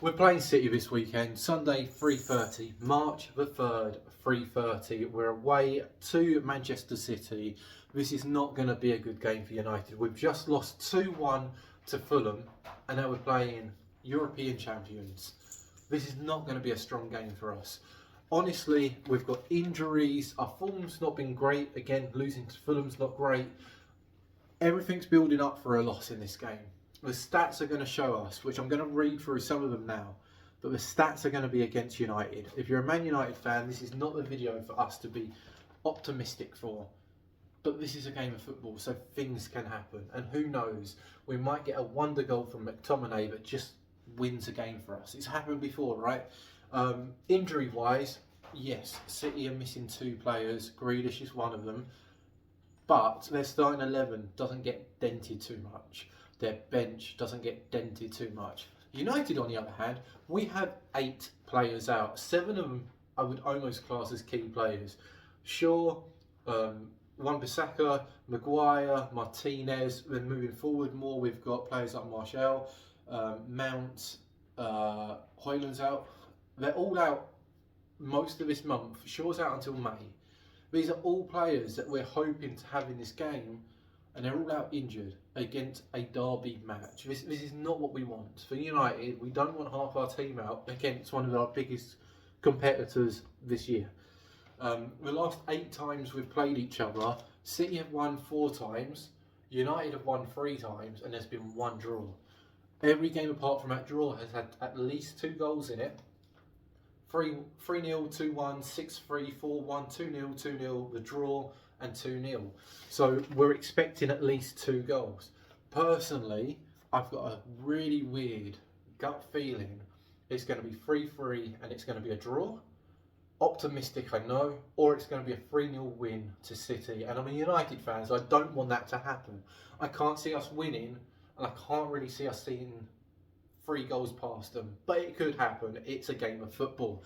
We're playing City this weekend, Sunday 3:30, March the 3rd, 3:30. We're away to Manchester City. This is not going to be a good game for United. We've just lost 2-1 to Fulham and now we're playing European champions. This is not going to be a strong game for us. Honestly, we've got injuries, our form's not been great. Again, losing to Fulham's not great. Everything's building up for a loss in this game. The stats are going to show us, which I'm going to read through some of them now, but the stats are going to be against United. If you're a Man United fan, this is not the video for us to be optimistic for, but this is a game of football, so things can happen. And who knows, we might get a wonder goal from McTominay that just wins a game for us. It's happened before, right? Injury-wise, yes, City are missing 2 players. Grealish is one of them, but their starting 11 doesn't get dented too much. Their bench doesn't get dented too much. United, on the other hand, we have 8 players out. 7 of them I would almost class as key players. Shaw, Wan-Bissaka, Maguire, Martinez. Then moving forward more, we've got players like Martial, Mount, Højlund's out. They're all out most of this month. Shaw's out until May. These are all players that we're hoping to have in this game, and they're all out injured against a derby match. This is not what we want. For United, we don't want half our team out against one of our biggest competitors this year. The last 8 times we've played each other, City have won 4 times, United have won 3 times, and there's been 1 draw. Every game apart from that draw has had at least 2 goals in it. 3-0, 2-1, 6-3, 4-1, 2-0, 2-0, the draw, and 2-0. So we're expecting at least 2 goals. Personally, I've got a really weird gut feeling it's going to be 3-3 and it's going to be a draw. Optimistic, I know, or it's going to be a 3-0 win to City. And I'm a United fan, so I don't want that to happen. I can't see us winning, and I can't really see us seeing 3 goals past them. But it could happen. It's a game of football.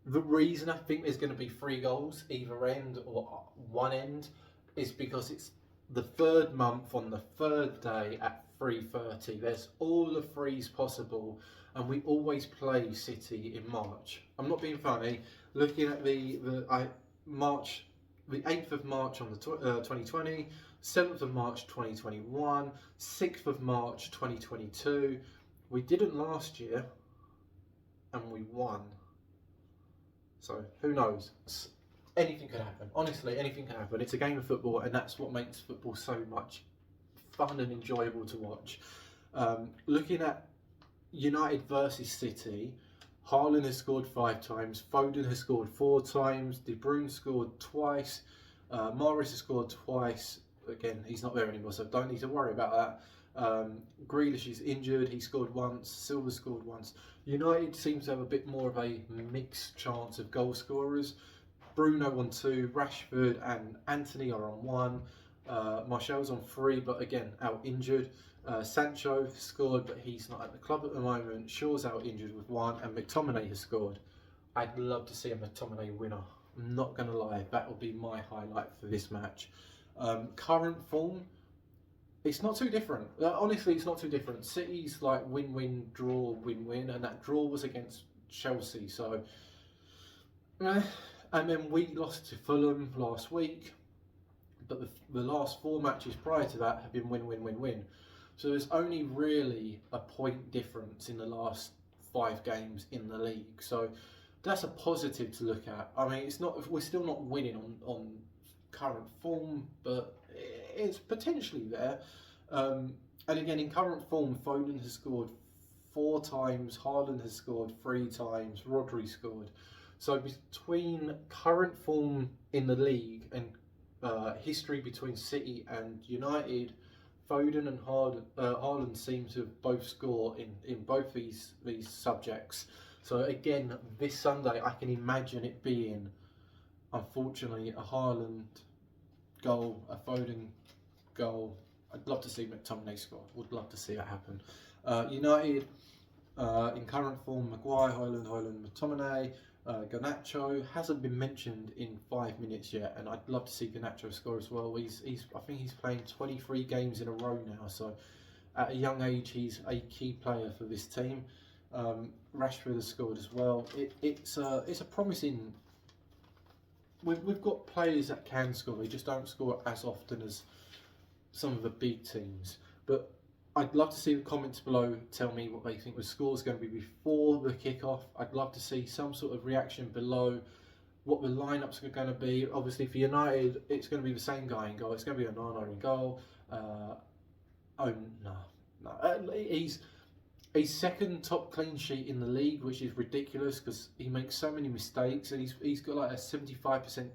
The reason I think there's going to be 3 goals either end or one end is because it's the 3rd month on the 3rd day at 3:30. There's all the 3s possible, and we always play City in March. I'm not being funny. Looking at the 8th of March on the 2020, 7th of March 2021, 6th of March 2022. We didn't last year, and we won. So who knows? Anything can happen. Honestly, anything can happen. It's a game of football, and that's what makes football so much fun and enjoyable to watch. Looking at United versus City, Haaland has scored 5 times, Foden has scored 4 times, De Bruyne scored twice, Mahrez has scored twice. Again, he's not there anymore, so don't need to worry about that. Grealish is injured, he scored once, Silva scored once. United seems to have a bit more of a mixed chance of goal scorers. Bruno on 2, Rashford and Anthony are on 1, Martial's on 3, but again, out injured. Sancho scored, but he's not at the club at the moment. Shaw's out injured with 1, and McTominay has scored. I'd love to see a McTominay winner. I'm not going to lie, that will be my highlight for this match. Current form, it's not too different. Honestly, it's not too different. City's like win-win, draw, win-win, and that draw was against Chelsea. So, and then we lost to Fulham last week, but the last 4 matches prior to that have been win-win, win-win. So there's only really a point difference in the last 5 games in the league. So that's a positive to look at. I mean, it's not, we're still not winning on current form, but it's potentially there. And again, in current form, Foden has scored 4 times, Haaland has scored 3 times, Rodri scored. So between current form in the league and history between City and United, Foden and Haaland seem to both score in both these subjects. So again, this Sunday, I can imagine it being, unfortunately, a Haaland goal, a Foden goal. I'd love to see McTominay score. Would love to see it happen. United, in current form, Maguire, Højlund, McTominay. Garnacho hasn't been mentioned in 5 minutes yet, and I'd love to see Garnacho score as well. I think he's playing 23 games in a row now, so at a young age he's a key player for this team. Rashford has scored as well. It's a promising. We've got players that can score. They just don't score as often as some of the big teams. But I'd love to see the comments below tell me what they think the score is going to be before the kickoff. I'd love to see some sort of reaction below, what the lineups are going to be. Obviously for United, it's going to be the same guy in goal. It's going to be Onana in goal. He's second top clean sheet in the league, which is ridiculous because he makes so many mistakes, and he's got like a 75%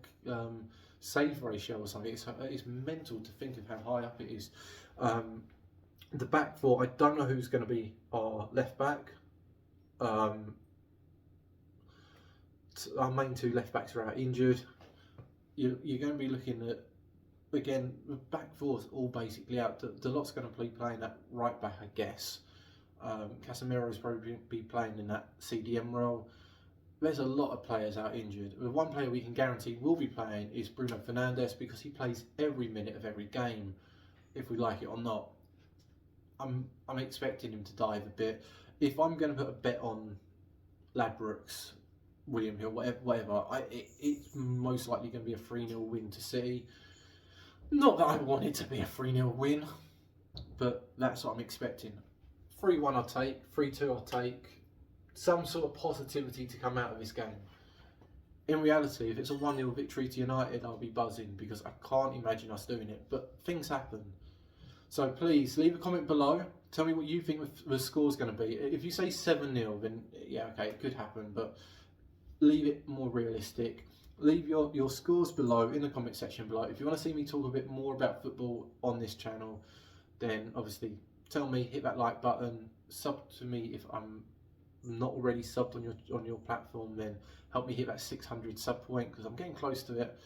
save ratio or something. It's mental to think of how high up it is. The back four, I don't know who's going to be our left back. Our main two left backs are out injured. You're going to be looking at, again, the back four's all basically out. Delot's going to be playing at right back, I guess. Casemiro's probably be playing in that CDM role. There's a lot of players out injured. The one player we can guarantee will be playing is Bruno Fernandes, because he plays every minute of every game, if we like it or not. I'm expecting him to dive a bit. If I'm going to put a bet on Ladbrokes, William Hill, whatever, it's most likely going to be a 3-0 win to City. Not that I want it to be a 3-0 win, but that's what I'm expecting. 3-1 I'll take, 3-2 I'll take. Some sort of positivity to come out of this game. In reality, if it's a 1-0 victory to United, I'll be buzzing, because I can't imagine us doing it. But things happen. So please, leave a comment below. Tell me what you think the score's going to be. If you say 7-0, then yeah, okay, it could happen. But leave it more realistic. Leave your scores below in the comment section below. If you want to see me talk a bit more about football on this channel, then obviously tell me, hit that like button, sub to me if I'm not already subbed on your platform, then help me hit that 600 sub point, because I'm getting close to it.